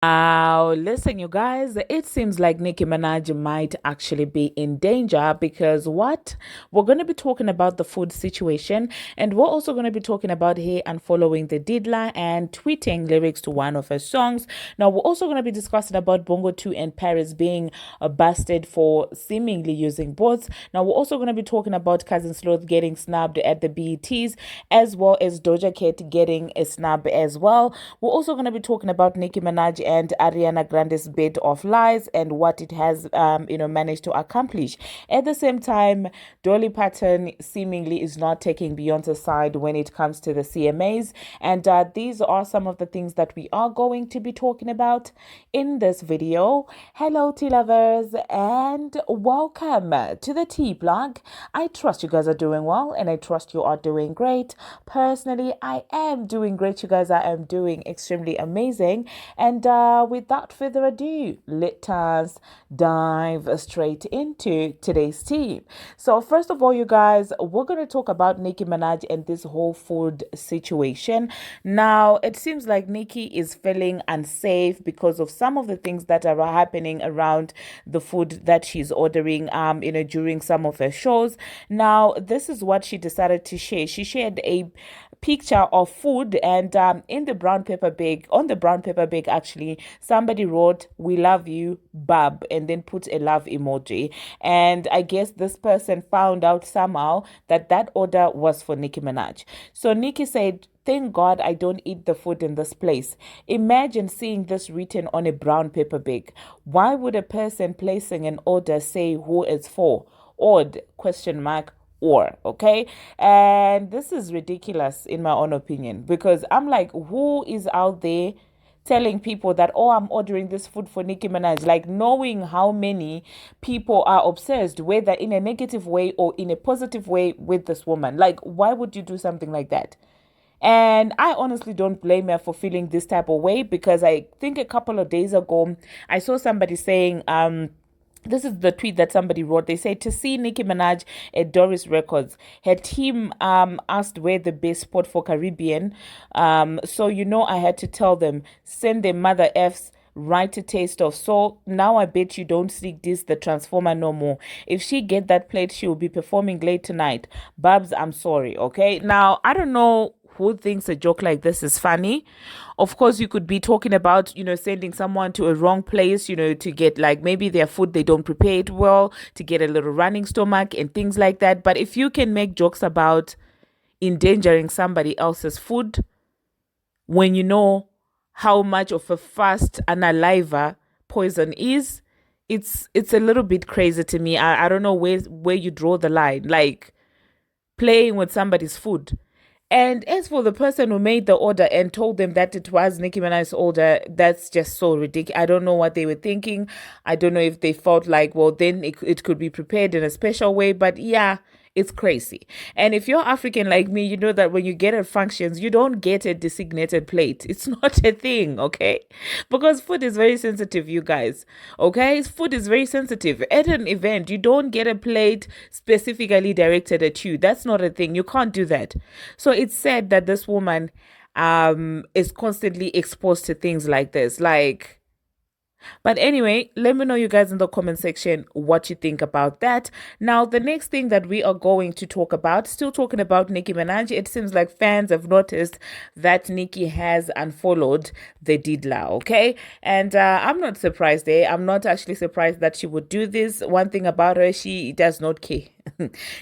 Listen, you guys, it seems like Nicki Minaj might actually be in danger because what? We're going to be talking about the food situation, and we're also going to be talking about her unfollowing the Diddy and tweeting lyrics to one of her songs. Now, we're also going to be discussing about Bongo 2 and Paris being busted for seemingly using bots. Now, we're also going to be talking about Cousin Sloth getting snubbed at the BETs, as well as Doja Cat getting a snub as well. We're also going to be talking about Nicki Minaj and Ariana Grande's bit of lies and what it has, managed to accomplish. At the same time, Dolly Parton seemingly is not taking Beyonce's side when it comes to the CMAs. And these are some of the things that we are going to be talking about in this video. Hello, tea lovers, and welcome to the tea blog. I trust you guys are doing well, and I trust you are doing great. Personally, I am doing great, you guys. I am doing extremely amazing. And without further ado, let us dive straight into today's tea. So first of all, you guys, we're going to talk about Nicki Minaj and this whole food situation. Now, it seems like Nicki is feeling unsafe because of some of the things that are happening around the food that she's ordering, during some of her shows. Now, this is what she decided to share. She shared a picture of food, and in the brown paper bag, on the brown paper bag, actually, somebody wrote, "We love you, Bab," and then put a love emoji. And I guess this person found out somehow that that order was for Nicki Minaj. So Nicki said, "Thank God I don't eat the food in this place." Imagine seeing this written on a brown paper bag. Why would a person placing an order say who it's for? Odd question mark or okay. And this is ridiculous in my own opinion, because I'm like, who is out there telling people that, oh, I'm ordering this food for Nicki Minaj, like knowing how many people are obsessed, whether in a negative way or in a positive way, with this woman? Like, why would you do something like that? And I honestly don't blame her for feeling this type of way, because I think a couple of days ago I saw somebody saying, this is the tweet that somebody wrote. They say, to see Nicki Minaj at Doris Records, her team asked where the best spot for Caribbean. So I had to tell them, send them mother F's, write a taste of. So now I bet you don't seek this the transformer no more. If she get that plate, she will be performing late tonight. Barbz, I'm sorry. Okay. Now I don't know who thinks a joke like this is funny. Of course, you could be talking about, sending someone to a wrong place, to get like maybe their food, they don't prepare it well, to get a little running stomach and things like that. But if you can make jokes about endangering somebody else's food when you know how much of a fast unaliver poison is, it's a little bit crazy to me. I don't know where you draw the line, like playing with somebody's food. And as for the person who made the order and told them that it was Nicki Minaj's order, that's just so ridiculous. I don't know what they were thinking. I don't know if they felt like, well, then it could be prepared in a special way. But yeah, it's crazy. And if you're African like me, you know that when you get at functions, you don't get a designated plate. It's not a thing, okay? Because food is very sensitive, you guys, okay? Food is very sensitive. At an event, you don't get a plate specifically directed at you. That's not a thing. You can't do that. So it's said that this woman is constantly exposed to things like this. But anyway, let me know, you guys, in the comment section what you think about that. Now, the next thing that we are going to talk about, still talking about Nicki Minaj, it seems like fans have noticed that Nicki has unfollowed the Diddy, okay? And I'm not surprised there. I'm not actually surprised that she would do this. One thing about her, she does not care.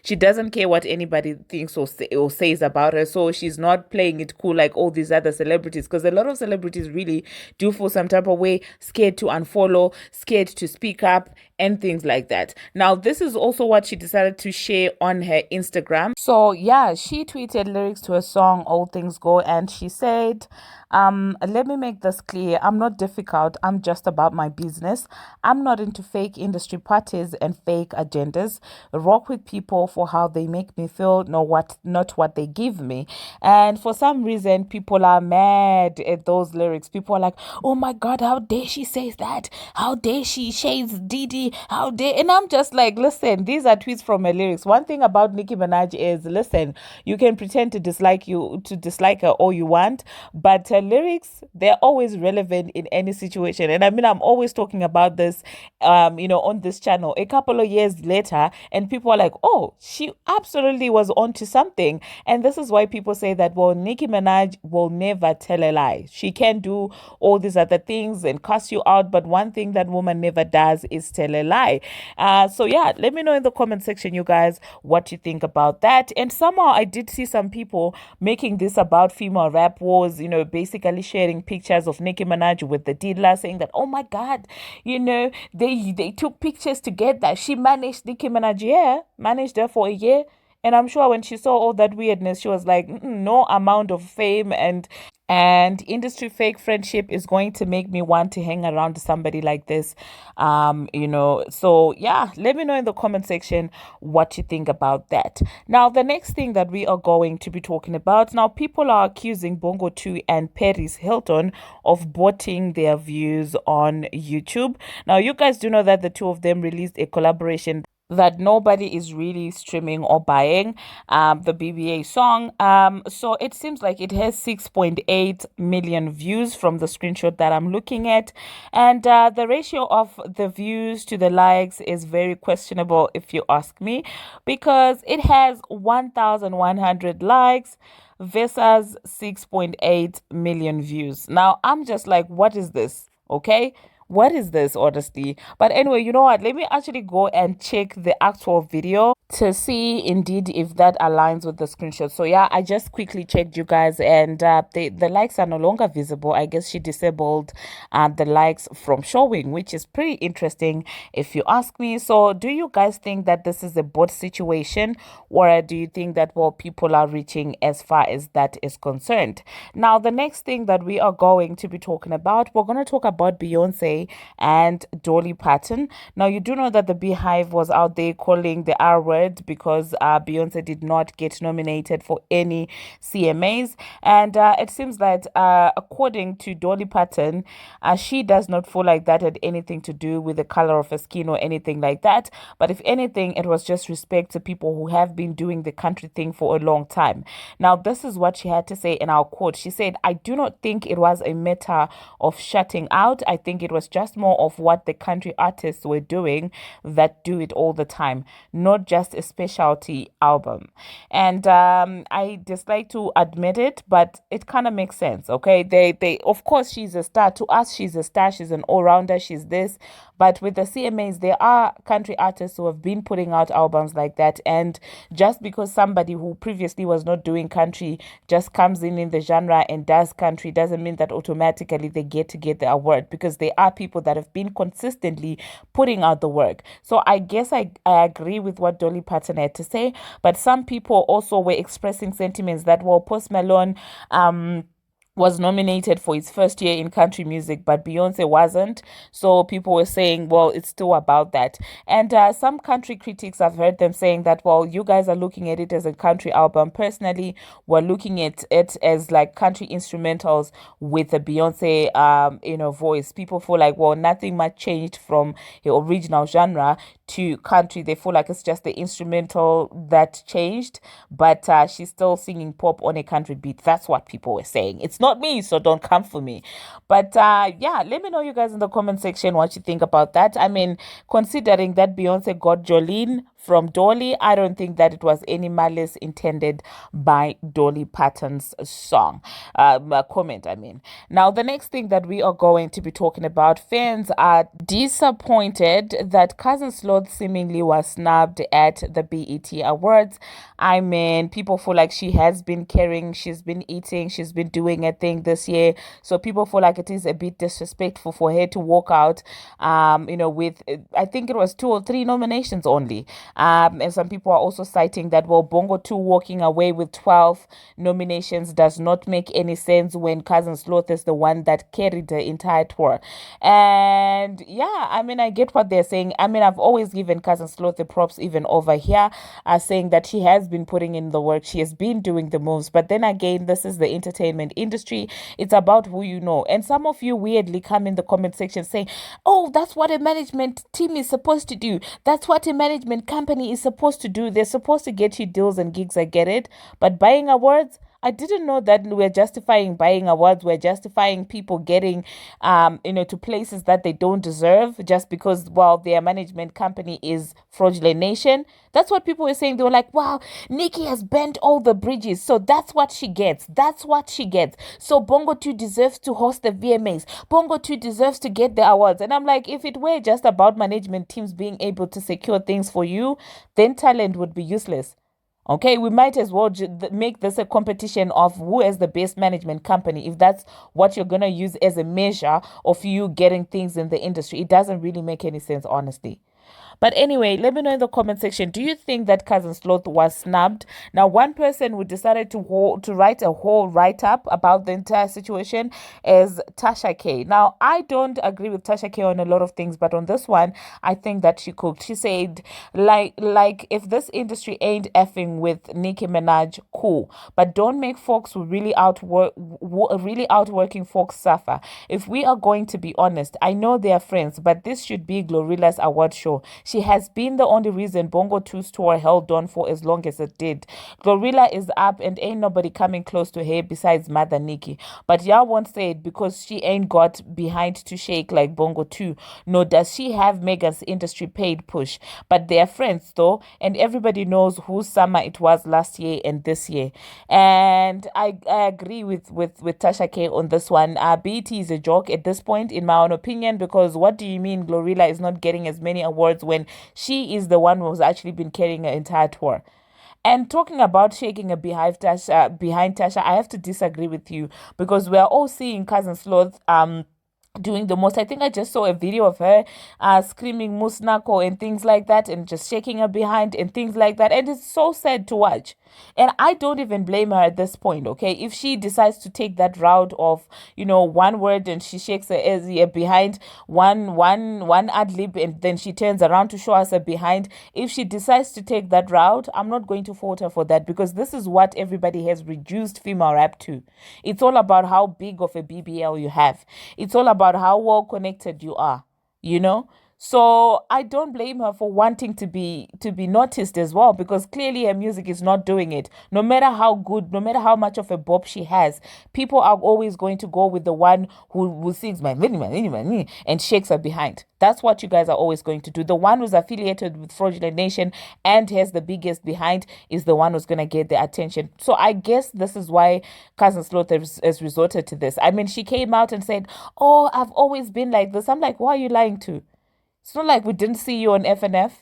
She doesn't care what anybody thinks or says about her. So she's not playing it cool like all these other celebrities, because a lot of celebrities really do feel some type of way, scared to unfollow, scared to speak up, and things like that. Now, this is also what she decided to share on her Instagram. So yeah, she tweeted lyrics to a song, All Things Go, and she said, let me make this clear. I'm not difficult. I'm just about my business. I'm not into fake industry parties and fake agendas. Rock with people for how they make me feel, not what they give me. And for some reason, people are mad at those lyrics. People are like, oh my God, how dare she say that? How dare she shades Diddy? Diddy, how dare, and I'm just like, listen, these are tweets from her lyrics. One thing about Nicki Minaj is, listen, you can pretend to dislike her all you want, but her lyrics, they're always relevant in any situation. And I mean, I'm always talking about this, on this channel a couple of years later, and people are like, oh, she absolutely was onto something. And this is why people say that, well, Nicki Minaj will never tell a lie. She can do all these other things and cuss you out, but one thing that woman never does is tell a lie. So yeah, let me know in the comment section, you guys, what you think about that. And somehow I did see some people making this about female rap wars, basically sharing pictures of Nicki Minaj with the dealer, saying that, oh my God, they took pictures together. She managed Nicki Minaj, yeah, managed her for a year. And I'm sure when she saw all that weirdness, she was like, no amount of fame and industry fake friendship is going to make me want to hang around somebody like this. So yeah, let me know in the comment section what you think about that. Now, the next thing that we are going to be talking about, now people are accusing Bongo 2 and Paris Hilton of botting their views on YouTube. Now, you guys do know that the two of them released a collaboration that nobody is really streaming or buying, the BBA song. So it seems like it has 6.8 million views from the screenshot that I'm looking at. And the ratio of the views to the likes is very questionable, if you ask me, because it has 1,100 likes versus 6.8 million views. Now, I'm just like, what is this? Okay. What is this, honestly? But anyway, you know what? Let me actually go and check the actual video to see indeed if that aligns with the screenshot. So yeah, I just quickly checked, you guys, and the likes are no longer visible. I guess she disabled the likes from showing, which is pretty interesting if you ask me. So do you guys think that this is a bot situation, or do you think that, well, people are reaching as far as that is concerned? Now, the next thing that we are going to be talking about, we're going to talk about Beyonce and Dolly Parton. Now, you do know that the Beehive was out there calling the R word because Beyonce did not get nominated for any CMAs. And it seems that according to Dolly Parton, she does not feel like that had anything to do with the color of her skin or anything like that. But if anything, it was just respect to people who have been doing the country thing for a long time. Now, this is what she had to say in our quote. She said, I do not think it was a matter of shutting out. I think it was just more of what the country artists were doing that do it all the time, not just a specialty album. And I dislike to admit it, but it kind of makes sense. Okay, they of course, she's a star. To us, she's a star. She's an all-rounder. She's this. But with the CMAs, there are country artists who have been putting out albums like that. And just because somebody who previously was not doing country just comes in the genre and does country doesn't mean that automatically they get to get the award, because there are people that have been consistently putting out the work. So I guess I agree with what Dolly Parton had to say. But some people also were expressing sentiments that, well, Post Malone was nominated for his first year in country music, but Beyonce wasn't. So people were saying, well, it's still about that. And some country critics, I've heard them saying that, well, you guys are looking at it as a country album. Personally, we're looking at it as like country instrumentals with a Beyonce, voice. People feel like, well, nothing much changed from the original genre to country. They feel like it's just the instrumental that changed, but she's still singing pop on a country beat. That's what people were saying. It's not me, so don't come for me. But yeah, let me know, you guys, in the comment section what you think about that. I mean, considering that Beyonce got Jolene from Dolly, I don't think that it was any malice intended by Dolly Parton's song comment. I mean, now the next thing that we are going to be talking about, fans are disappointed that Cousin Sloth seemingly was snubbed at the BET Awards. I mean, people feel like she has been caring, she's been eating, she's been doing a thing this year. So people feel like it is a bit disrespectful for her to walk out, with, I think it was 2 or 3 nominations only. And some people are also citing that, well, Bongo 2 walking away with 12 nominations does not make any sense when Cousin Sloth is the one that carried the entire tour. And yeah, I mean, I get what they're saying. I mean, I've always given Cousin Sloth the props even over here, saying that she has been putting in the work, she has been doing the moves. But then again, this is the entertainment industry. It's about who you know. And some of you weirdly come in the comment section saying, oh, that's what a management team is supposed to do. That's what a management company is supposed to do. They're supposed to get you deals and gigs. I get it. But buying awards, I didn't know that we're justifying buying awards. We're justifying people getting, to places that they don't deserve just because, well, their management company is fraudulent nation. That's what people were saying. They were like, wow, Nicki has bent all the bridges. So that's what she gets. That's what she gets. So Bongo 2 deserves to host the VMAs. Bongo 2 deserves to get the awards. And I'm like, if it were just about management teams being able to secure things for you, then talent would be useless. Okay, we might as well make this a competition of who has the best management company. If that's what you're going to use as a measure of you getting things in the industry, it doesn't really make any sense, honestly. But anyway, let me know in the comment section, do you think that Cousin Sloth was snubbed? Now, one person who decided to write a whole write-up about the entire situation is Tasha K. Now, I don't agree with Tasha K on a lot of things, but on this one, I think that she cooked. She said, like if this industry ain't effing with Nicki Minaj, cool. But don't make folks who really outworking folks suffer. If we are going to be honest, I know they are friends, but this should be Glorilla's award show. She has been the only reason Bongo 2's tour held on for as long as it did. Glorilla is up and ain't nobody coming close to her besides Mother Nicki. But y'all won't say it because she ain't got behind to shake like Bongo 2. Nor does she have Megan's industry paid push. But they're friends though, and everybody knows whose summer it was last year and this year. And I agree with Tasha K on this one. BT is a joke at this point, in my own opinion, because what do you mean Glorilla is not getting as many awards when she is the one who's actually been carrying her entire tour? And talking about shaking a behind Tasha, I have to disagree with you because we're all seeing Cousin Sloth doing the most. I think I just saw a video of her screaming Musnako and things like that and just shaking her behind and things like that. And it's so sad to watch. And I don't even blame her at this point, okay? If she decides to take that route of, one word and she shakes her behind, one ad-lib and then she turns around to show us her behind. If she decides to take that route, I'm not going to fault her for that because this is what everybody has reduced female rap to. It's all about how big of a BBL you have. It's all about how well connected you are, So I don't blame her for wanting to be noticed as well, because clearly her music is not doing it. No matter how good, no matter how much of a bop she has, people are always going to go with the one who sings my and shakes her behind. That's what you guys are always going to do. The one who's affiliated with Fraudulent Nation and has the biggest behind is the one who's going to get the attention. So I guess this is why Cousin Sloth has resorted to this. I mean, she came out and said, oh, I've always been like this. I'm like, why are you lying to? It's not like we didn't see you on FNF.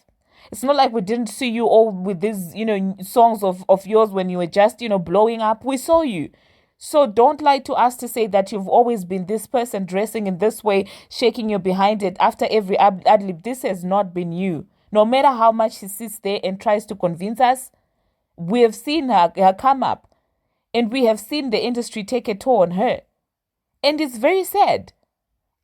It's not like we didn't see you all with these, songs of yours when you were just, blowing up. We saw you. So don't lie to us to say that you've always been this person dressing in this way, shaking your behind it after every ad-lib. This has not been you. No matter how much she sits there and tries to convince us, we have seen her come up. And we have seen the industry take a toll on her. And it's very sad.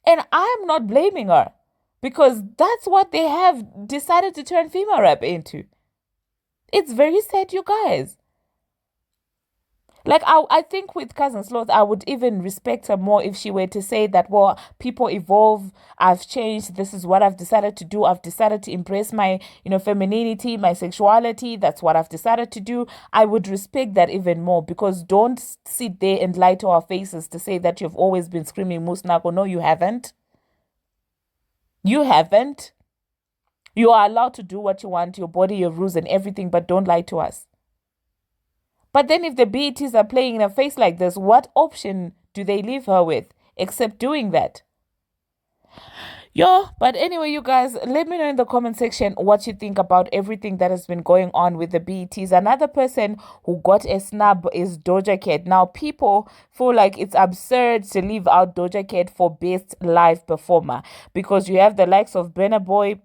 And I'm not blaming her, because that's what they have decided to turn female rap into. It's very sad, you guys. Like, I think with Cousin Sloth, I would even respect her more if she were to say that, well, people evolve, I've changed, this is what I've decided to do, I've decided to embrace my, femininity, my sexuality, that's what I've decided to do. I would respect that even more, because don't sit there and lie to our faces to say that you've always been screaming Musnako. No, you haven't. You haven't. You are allowed to do what you want, your body, your rules and everything, but don't lie to us. But then if the BETs are playing in her face like this, what option do they leave her with except doing that? But anyway, you guys, let me know in the comment section what you think about everything that has been going on with the BETs. Another person who got a snub is Doja Cat. Now, people feel like it's absurd to leave out Doja Cat for best live performer, because you have the likes of Burna Boy,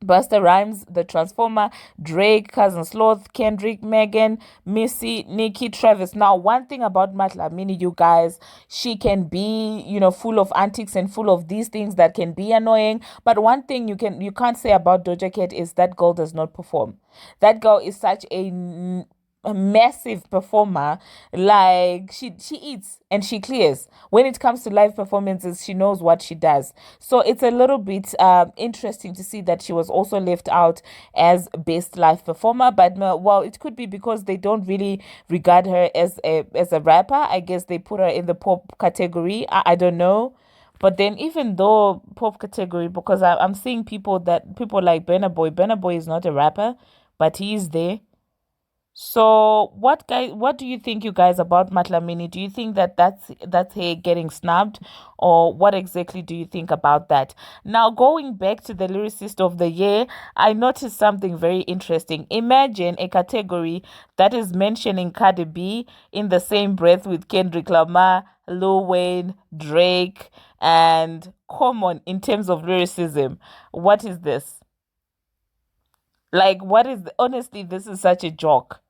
Busta Rhymes, The Transformer, Drake, Cousin Sloth, Kendrick, Megan, Missy, Nicki, Travis. Now, one thing about Matlamini, you guys, she can be, full of antics and full of these things that can be annoying. But one thing you can't say about Doja Cat is that girl does not perform. That girl is such a massive performer. Like she eats and she clears. When it comes to live performances, she knows what she does. So it's a little bit interesting to see that she was also left out as best live performer. But well, it could be because they don't really regard her as a rapper. I guess they put her in the pop category. I don't know. But then, even though pop category, because I'm seeing people like Burna Boy is not a rapper, but he is there. So, what do you think, you guys, about Matlamini? Do you think that that's her getting snubbed, or what exactly do you think about that? Now, going back to the lyricist of the year, I noticed something very interesting. Imagine a category that is mentioning Cardi B in the same breath with Kendrick Lamar, Lil Wayne, Drake, and Common in terms of lyricism. What is this? Like, honestly, this is such a joke.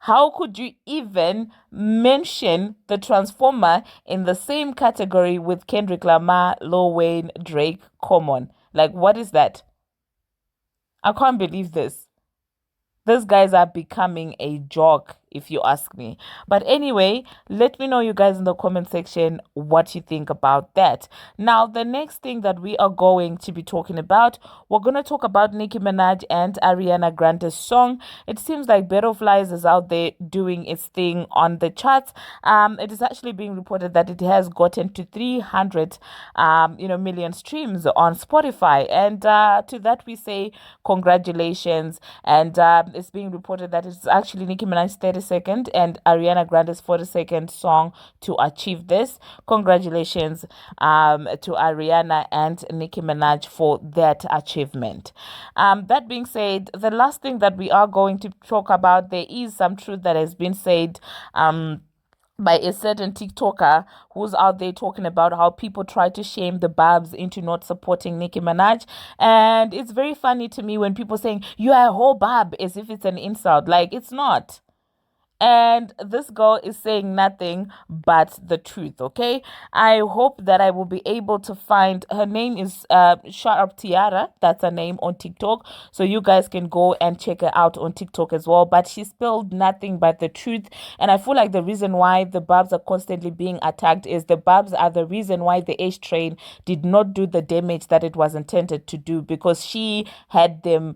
How could you even mention the Transformer in the same category with Kendrick Lamar, Lil Wayne, Drake, Common? Like, what is that? I can't believe this. These guys are becoming a joke, if you ask me. But anyway, let me know, you guys, in the comment section what you think about that. Now, the next thing that we are going to be talking about, we're going to talk about Nicki Minaj and Ariana Grande's song. It seems like Butterflies is out there doing its thing on the charts. It is actually being reported that it has gotten to 300 million streams on Spotify. And to that we say congratulations. And it's being reported that it's actually Nicki Minaj's 32nd and Ariana Grande's 42nd song to achieve this. Congratulations to Ariana and Nicki Minaj for that achievement. That being said, the last thing that we are going to talk about, there is some truth that has been said by a certain TikToker who's out there talking about how people try to shame the barbz into not supporting Nicki Minaj. And it's very funny to me when people saying, you are a whole barb, as if it's an insult. Like, it's not. And this girl is saying nothing but the truth, okay? I hope that I will be able to find, her name is Shut Up Tiara. That's her name on TikTok. So you guys can go and check her out on TikTok as well. But she spilled nothing but the truth. And I feel like the reason why the barbz are constantly being attacked is the barbz are the reason why the H train did not do the damage that it was intended to do, because she had them,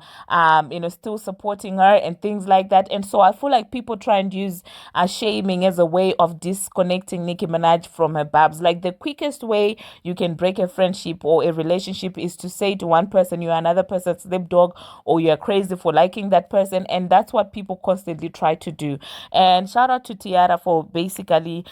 still supporting her and things like that. And so I feel like people try and use shaming as a way of disconnecting Nicki Minaj from her barbz. Like, the quickest way you can break a friendship or a relationship is to say to one person you're another person's slipdog, or you're crazy for liking that person. And that's what people constantly try to do. And shout out to Tiara for basically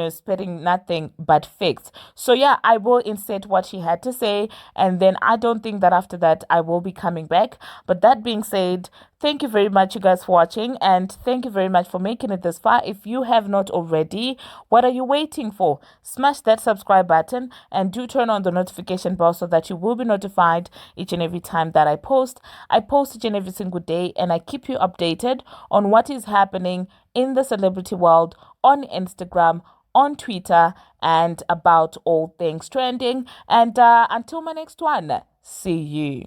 spreading nothing but facts. So yeah, I will insert what she had to say, and then I don't think that after that I will be coming back. But that being said, thank you very much, you guys, for watching, and thank you very much for making it this far. If you have not already, what are you waiting for? Smash that subscribe button and do turn on the notification bell so that you will be notified each and every time that I post. I post each and every single day, and I keep you updated on what is happening in the celebrity world on Instagram, on Twitter, and about all things trending. And until my next one, see you.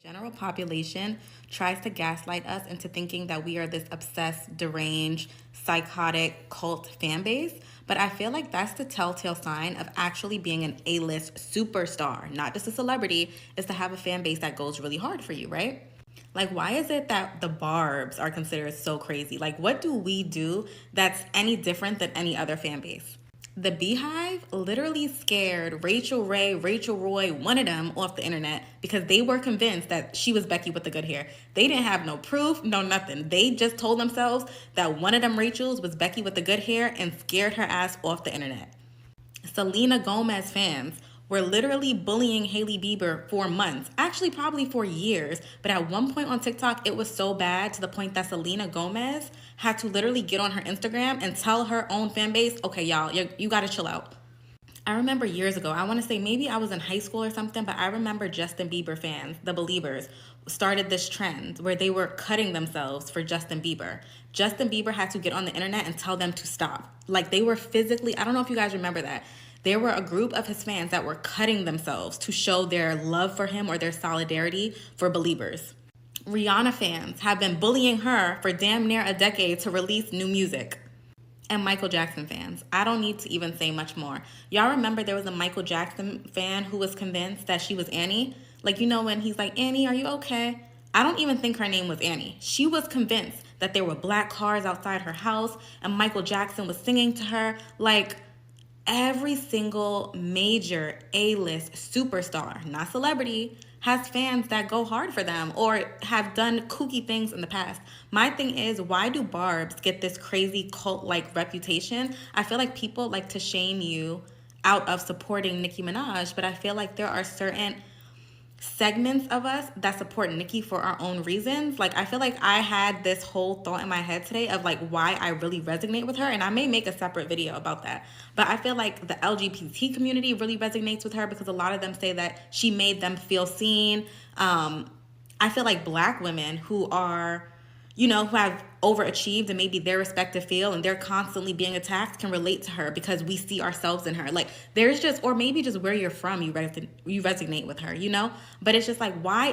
General population tries to gaslight us into thinking that we are this obsessed, deranged, psychotic cult fan base. But I feel like that's the telltale sign of actually being an A-list superstar, not just a celebrity, is to have a fan base that goes really hard for you, right? Like, why is it that the barbz are considered so crazy? Like, what do we do that's any different than any other fan base? The Beehive literally scared Rachel Ray, Rachel Roy, one of them off the internet because they were convinced that she was Becky with the good hair. They didn't have no proof, no nothing. They just told themselves that one of them Rachels was Becky with the good hair and scared her ass off the internet. Selena Gomez fans were literally bullying Hailey Bieber for months, actually probably for years. But at one point on TikTok, it was so bad to the point that Selena Gomez had to literally get on her Instagram and tell her own fan base, okay, y'all, you gotta chill out. I remember years ago, I want to say maybe I was in high school or something, but I remember Justin Bieber fans, the Beliebers, started this trend where they were cutting themselves for Justin Bieber. Justin Bieber had to get on the internet and tell them to stop. Like they were physically, I don't know if you guys remember that. There were a group of his fans that were cutting themselves to show their love for him or their solidarity for Beliebers. Rihanna fans have been bullying her for damn near a decade to release new music. And Michael Jackson fans. I don't need to even say much more. Y'all remember there was a Michael Jackson fan who was convinced that she was Annie? Like, you know, when he's like, Annie, are you okay? I don't even think her name was Annie. She was convinced that there were black cars outside her house and Michael Jackson was singing to her. Like, every single major A-list superstar, not celebrity, has fans that go hard for them or have done kooky things in the past. My thing is, why do barbz get this crazy cult-like reputation? I feel like people like to shame you out of supporting Nicki Minaj, but I feel like there are certain segments of us that support Nicki for our own reasons. Like I feel like I had this whole thought in my head today of like why I really resonate with her, and I may make a separate video about that. But I feel like the LGBT community really resonates with her because a lot of them say that she made them feel seen. I feel like black women who are, you know, who have overachieved in maybe their respective field and they're constantly being attacked can relate to her because we see ourselves in her. Like there's just, or maybe just where you're from, you resonate with her, you know? But it's just like, why